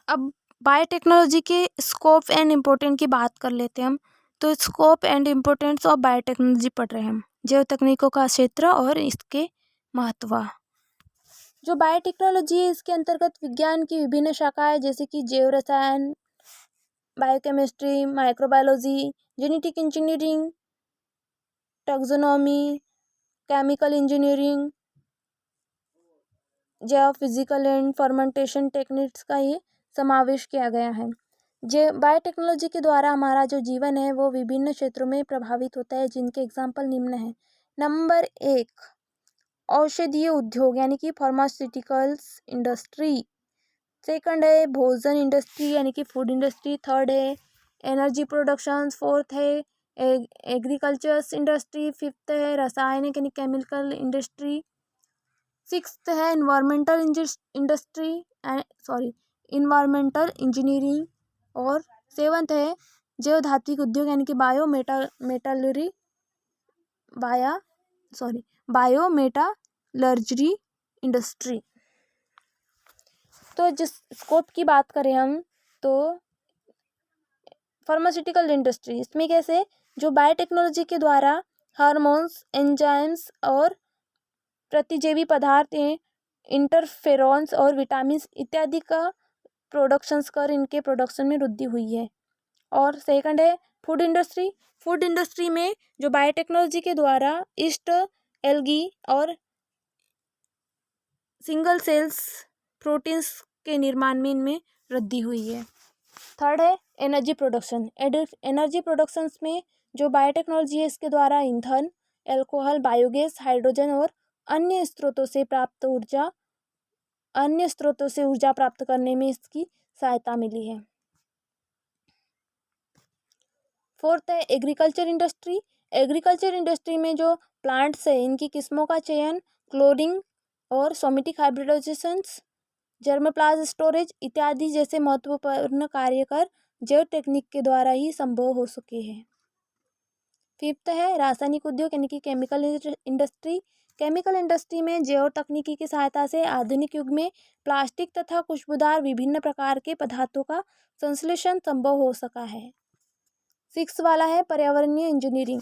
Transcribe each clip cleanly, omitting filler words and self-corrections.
अब बायोटेक्नोलॉजी के scope and important की बात कर लेते हैं हम। तो scope and importance of biotechnology पढ़ रहे हैं हम, जैव तकनीकों का क्षेत्र और इसके महत्व। जो बायोटेक्नोलॉजी है इसके अंतर्गत विज्ञान की विभिन्न शाखाएं जैसे कि जैव रसायन, biochemistry, microbiology, genetic engineering, taxonomy, chemical engineering, जैव फिजिकल एंड फर्मेंटेशन टेक्निक्स का ये समावेश किया गया है। बायोटेक्नोलॉजी के द्वारा हमारा जो जीवन है वो विभिन्न क्षेत्रों में प्रभावित होता है, जिनके एग्जाम्पल निम्न है। नंबर 1, औषधीय उद्योग यानी कि फार्मास्यूटिकल्स इंडस्ट्री। सेकंड है भोजन इंडस्ट्री यानी कि फूड इंडस्ट्री। थर्ड है एनर्जी प्रोडक्शन। फोर्थ है एग्रीकल्चर इंडस्ट्री। फिफ्थ है रासायनिक यानी केमिकल इंडस्ट्री। सिक्स्थ है इन्वायरमेंटल इंजीनियरिंग। और सेवंथ है जैव धात्विक उद्योग यानी कि बायोमेटालर्जरी इंडस्ट्री। तो जिस स्कोप की बात करें हम तो फार्मास्यूटिकल इंडस्ट्री, इसमें कैसे जो बायोटेक्नोलॉजी के द्वारा हार्मोन्स, एंजाइम्स और प्रतिजैवी पदार्थ, इंटरफेरॉन्स और विटामिन इत्यादि का प्रोडक्शंस कर इनके प्रोडक्शन में वृद्धि हुई है। और सेकंड है फूड इंडस्ट्री। फूड इंडस्ट्री में जो बायोटेक्नोलॉजी के द्वारा ईस्ट, एल्गी और सिंगल सेल्स प्रोटीन्स के निर्माण में इनमें वृद्धि हुई है। थर्ड है एनर्जी प्रोडक्शन। एनर्जी प्रोडक्शंस में जो बायोटेक्नोलॉजी है इसके द्वारा ईंधन, अल्कोहल, बायोगैस, हाइड्रोजन और अन्य स्रोतों से ऊर्जा प्राप्त करने में इसकी सहायता मिली है। फोर्थ है एग्रीकल्चर इंडस्ट्री। एग्रीकल्चर इंडस्ट्री में जो प्लांट्स है इनकी किस्मों का चयन, क्लोनिंग और सोमेटिक हाइब्रिडाइजेशंस, जर्मप्लाज्म स्टोरेज इत्यादि जैसे महत्वपूर्ण कार्य कर जैव टेक्निक के द्वारा ही संभव हो सके हैं। फिफ्थ है रासायनिक उद्योग यानी कि केमिकल इंडस्ट्री। केमिकल इंडस्ट्री में जैव तकनीकी की सहायता से आधुनिक युग में प्लास्टिक तथा खुशबूदार विभिन्न प्रकार के पदार्थों का संश्लेषण संभव हो सका है। सिक्स वाला है पर्यावरणीय इंजीनियरिंग,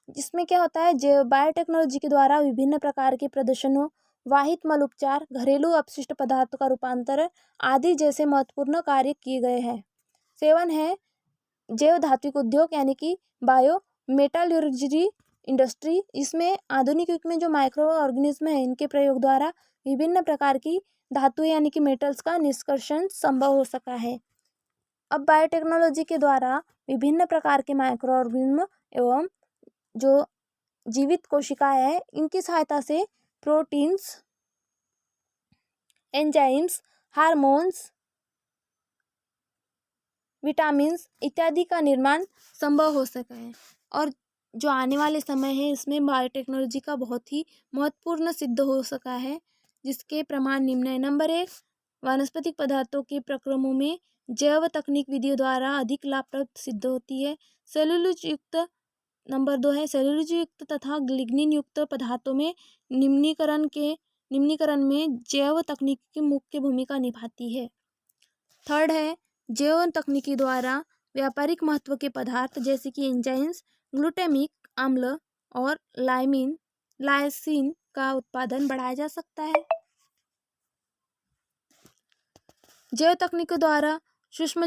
जिसमें क्या होता है जैव बायोटेक्नोलॉजी के द्वारा विभिन्न प्रकार के प्रदूषणों, वाहित मल उपचार, घरेलू अपशिष्ट पदार्थों का रूपांतरण आदि जैसे महत्वपूर्ण कार्य किए गए हैं। सेवन है जैव धात्विक उद्योग यानी कि बायो मेटालर्जरी इंडस्ट्री। इसमें आधुनिक युग में जो माइक्रो ऑर्गेनिज्म है इनके प्रयोग द्वारा विभिन्न प्रकार की धातुएं यानी कि मेटल्स का निष्कर्षण संभव हो सका है। अब बायोटेक्नोलॉजी के द्वारा विभिन्न प्रकार के माइक्रो ऑर्गेनिज्म एवं जो जीवित कोशिकाएं हैं इनकी सहायता से प्रोटीन्स, एंजाइम्स, हार्मोन्स, विटामिन्स इत्यादि का निर्माण संभव हो सका है। और जो आने वाले समय है इसमें बायोटेक्नोलॉजी का बहुत ही महत्वपूर्ण सिद्ध हो सका है, जिसके प्रमाण निम्न है। नंबर 1, वानस्पतिक पदार्थों के प्रक्रमों में जैव तकनीक विधियों द्वारा अधिक लाभप्रद सिद्ध होती है। सेलुलोज युक्त नंबर 2 है सेलुलोज युक्त तथा लिग्निन युक्त पदार्थों में निम्नीकरण में जैव तकनीक की मुख्य भूमिका निभाती है। थर्ड है जैव तकनीकी द्वारा व्यापारिक महत्व के पदार्थ जैसे कि एंजाइम्स, ग्लूटामिक अम्ल और लाइसिन का उत्पादन बढ़ाया जा सकता है। जैव तकनीकों द्वारा सूक्ष्म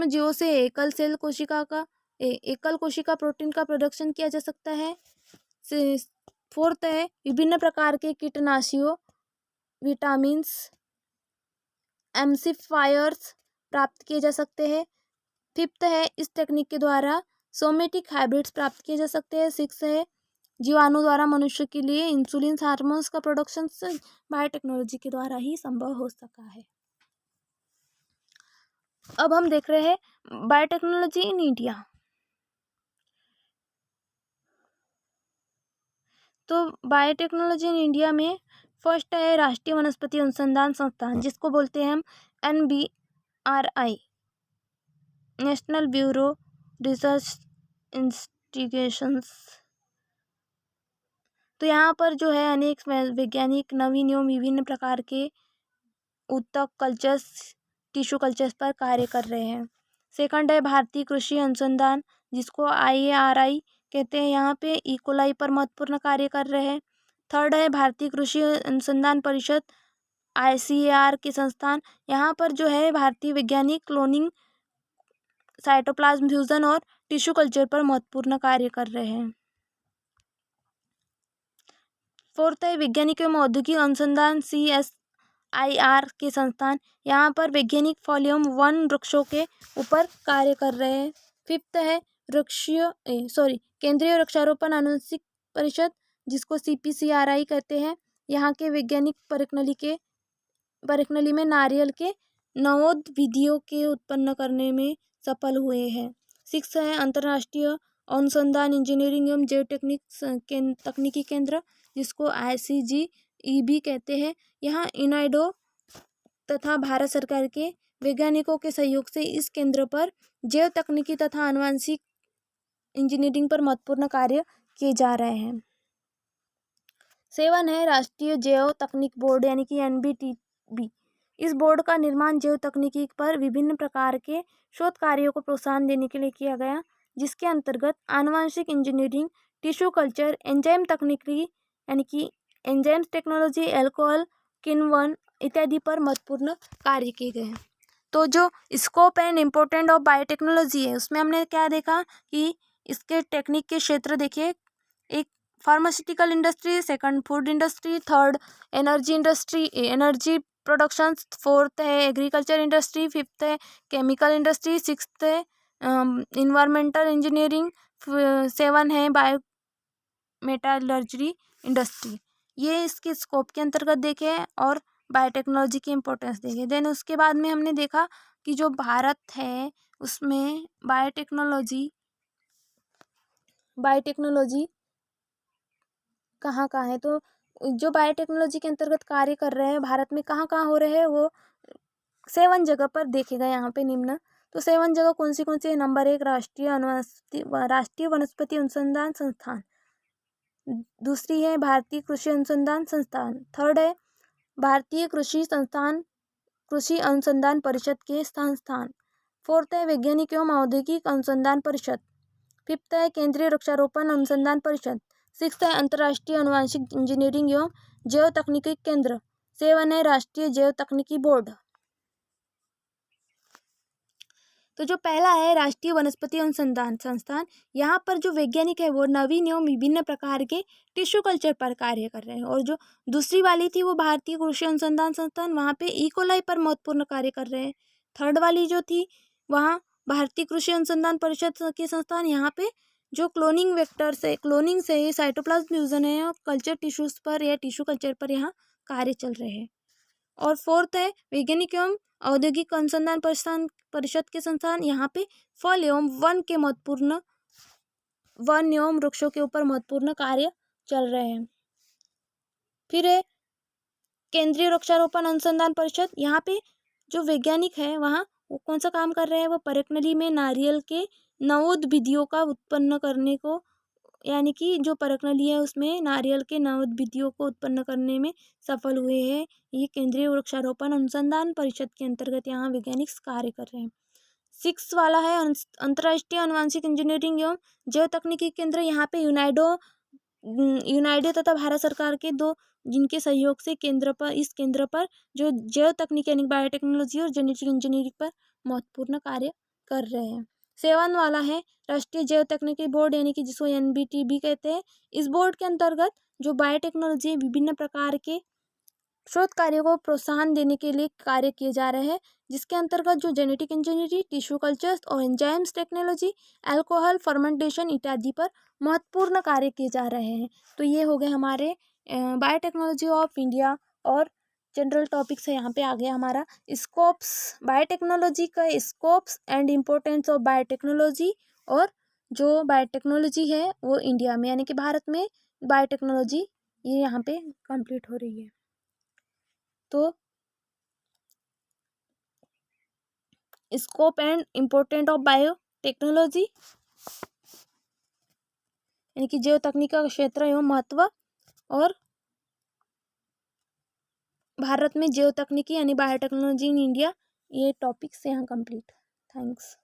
जीवों से एकल कोशिका प्रोटीन का प्रोडक्शन किया जा सकता है। फोर्थ है विभिन्न प्रकार के कीटनाशियों, विटामिन्स, एम्सिफायर्स प्राप्त किए जा सकते हैं। फिफ्थ है इस टेक्निक के द्वारा सोमेटिक हाइब्रिड्स प्राप्त किए जा सकते हैं। सिक्स है जीवाणु द्वारा मनुष्य के लिए इंसुलिन हार्मोन्स का प्रोडक्शन बायोटेक्नोलॉजी के द्वारा ही संभव हो सका है। अब हम देख रहे हैं बायोटेक्नोलॉजी इन इंडिया। तो बायोटेक्नोलॉजी इन इंडिया में फर्स्ट है राष्ट्रीय वनस्पति अनुसंधान संस्थान, जिसको बोलते हैं हम NBRI, नेशनल ब्यूरो रिसर्च इंस्टीगेशंस। तो यहाँ पर जो है अनेक वैज्ञानिक नवीन एवं विभिन्न प्रकार के ऊतक कल्चर्स टिश्यू कल्चर्स पर कार्य कर रहे हैं। सेकंड है भारतीय कृषि अनुसंधान, जिसको IARI कहते हैं, यहाँ पे इकोलाई पर महत्वपूर्ण कार्य कर रहे हैं। थर्ड है भारतीय कृषि अनुसंधान परिषद, ICAR के संस्थान, यहाँ पर जो है भारतीय वैज्ञानिक क्लोनिंग, साइटोप्लाज्म फ्यूजन और टिश्यू कल्चर पर महत्वपूर्ण कार्य कर रहे हैं। फोर्थ है वैज्ञानिक एवं औद्योगिक अनुसंधान, CSIR के संस्थान, यहाँ पर वैज्ञानिक फॉलियम वन वृक्षों के ऊपर कार्य कर रहे हैं। फिफ्थ है केंद्रीय वृक्षारोपण आनुवंशिक परिषद, जिसको CPCRI कहते हैं, यहाँ के वैज्ञानिक परखनली में नारियल के नवोद विधियों के उत्पन्न करने में सफल हुए हैं। सिक्स है अंतर्राष्ट्रीय अनुसंधान इंजीनियरिंग एवं जैव तकनीकी केंद्र, जिसको ICGEB कहते हैं, यहाँ यूनाइडो तथा भारत सरकार के वैज्ञानिकों के सहयोग से इस केंद्र पर जैव तकनीकी तथा आनुवंशिक इंजीनियरिंग पर महत्वपूर्ण कार्य किए जा रहे हैं। 7 है राष्ट्रीय जैव तकनीक बोर्ड यानी कि NBTB। इस बोर्ड का निर्माण जैव तकनीकी पर विभिन्न प्रकार के शोध कार्यों को प्रोत्साहन देने के लिए किया गया, जिसके अंतर्गत आनुवंशिक इंजीनियरिंग, टिश्यू कल्चर, एंजाइम तकनीकी यानी कि एंजाइम्स टेक्नोलॉजी, अल्कोहल किण्वन इत्यादि पर महत्वपूर्ण कार्य किए गए हैं। तो जो scope and important of biotechnology है, उसमें हमने क्या देखा कि इसके टेक्निक के क्षेत्र देखिए, एक pharmaceutical industry, second food industry, third energy production, fourth है एग्रीकल्चर इंडस्ट्री, फिफ्थ है केमिकल इंडस्ट्री, सिक्स्थ है इन्वायरमेंटल इंजीनियरिंग, 7 है बायो मेटालर्जी इंडस्ट्री। ये इसके स्कोप के अंतर्गत देखे और बायोटेक्नोलॉजी की इम्पोर्टेंस देखे। देन उसके बाद में हमने देखा कि जो भारत है उसमें बायोटेक्नोलॉजी कहाँ कहाँ है, तो जो बायोटेक्नोलॉजी के अंतर्गत कार्य कर रहे हैं भारत में कहाँ कहाँ हो रहे हैं, वो 7 जगह पर देखे गए यहाँ पे निम्न। तो 7 जगह कौन सी है? नंबर 1 राष्ट्रीय वनस्पति अनुसंधान संस्थान, दूसरी है भारतीय कृषि अनुसंधान संस्थान, थर्ड है भारतीय कृषि अनुसंधान परिषद के संस्थान, फोर्थ है वैज्ञानिक एवं औद्योगिक अनुसंधान परिषद, फिफ्थ है केंद्रीय वृक्षारोपण अनुसंधान परिषद, सिक्स्थ है अंतर्राष्ट्रीय आनुवंशिक इंजीनियरिंग एवं जैव तकनीकी केंद्र, 7 है राष्ट्रीय जैव तकनीकी बोर्ड। तो जो पहला है राष्ट्रीय वनस्पति अनुसंधान संस्थान, यहाँ पर जो वैज्ञानिक है वो नवीन एवं विभिन्न प्रकार के टिश्यू कल्चर पर कार्य कर रहे हैं। और जो दूसरी वाली थी वो भारतीय कृषि अनुसंधान संस्थान, वहाँ पे इकोलाई पर महत्वपूर्ण कार्य कर रहे हैं। थर्ड वाली जो थी वहाँ भारतीय कृषि अनुसंधान परिषद के संस्थान, यहाँ पे जो क्लोनिंग से ही साइटोप्लाज्म फ्यूजन है और कल्चर टिश्यूज पर या टिश्यू कल्चर पर यहाँ कार्य चल रहे हैं। और फोर्थ है वैज्ञानिक एवं औद्योगिक अनुसंधान परिषद के संस्थान, यहाँ पे फल एवं वन एवं वृक्षों के ऊपर महत्वपूर्ण कार्य चल रहे हैं। फिर है केंद्रीय वृक्षारोपण अनुसंधान परिषद, यहाँ पे जो वैज्ञानिक है वहाँ वो कौन सा काम कर रहे हैं, वो परखनली में नारियल के नवोद्भिदियों का उत्पन्न करने को, यानी कि जो परखनली है उसमें नारियल के नवोद्भिदियों को उत्पन्न करने में सफल हुए हैं। ये केंद्रीय वृक्षारोपण अनुसंधान परिषद के अंतर्गत यहाँ वैज्ञानिक कार्य कर रहे हैं। 6 वाला है अंतर्राष्ट्रीय आनुवंशिक इंजीनियरिंग एवं जैव तकनीकी केंद्र, यहाँ पे यूनाइडो तथा भारत सरकार के दो जिनके सहयोग से इस केंद्र पर जो जैव तकनीक यानी बायोटेक्नोलॉजी और जेनेटिक इंजीनियरिंग पर महत्वपूर्ण कार्य कर रहे हैं। 7 वाला है राष्ट्रीय जैव तकनीकी बोर्ड यानी कि जिसको NBTB कहते हैं। इस बोर्ड के अंतर्गत जो बायोटेक्नोलॉजी विभिन्न प्रकार के शोध कार्यों को प्रोत्साहन देने के लिए कार्य किए जा रहे हैं, जिसके अंतर्गत जो जेनेटिक इंजीनियरिंग, टिश्यू कल्चर्स और एंजाइम्स टेक्नोलॉजी, अल्कोहल फर्मेंटेशन इत्यादि पर महत्वपूर्ण कार्य किए जा रहे हैं। तो ये हो गए हमारे बायोटेक्नोलॉजी ऑफ इंडिया। और जनरल टॉपिक्स है यहाँ पे आ गया हमारा स्कोप्स, बायोटेक्नोलॉजी का scopes and importance of biotechnology, और जो बायोटेक्नोलॉजी है वो इंडिया में यानी कि भारत में बायोटेक्नोलॉजी ये यहाँ पे कंप्लीट हो रही है। तो scope and important of biotechnology यानी कि जैव तकनीक का क्षेत्र एवं महत्व, और भारत में जैव तकनीकी यानी बायोटेक्नोलॉजी इन इंडिया ये टॉपिक्स यहाँ कंप्लीट। थैंक्स।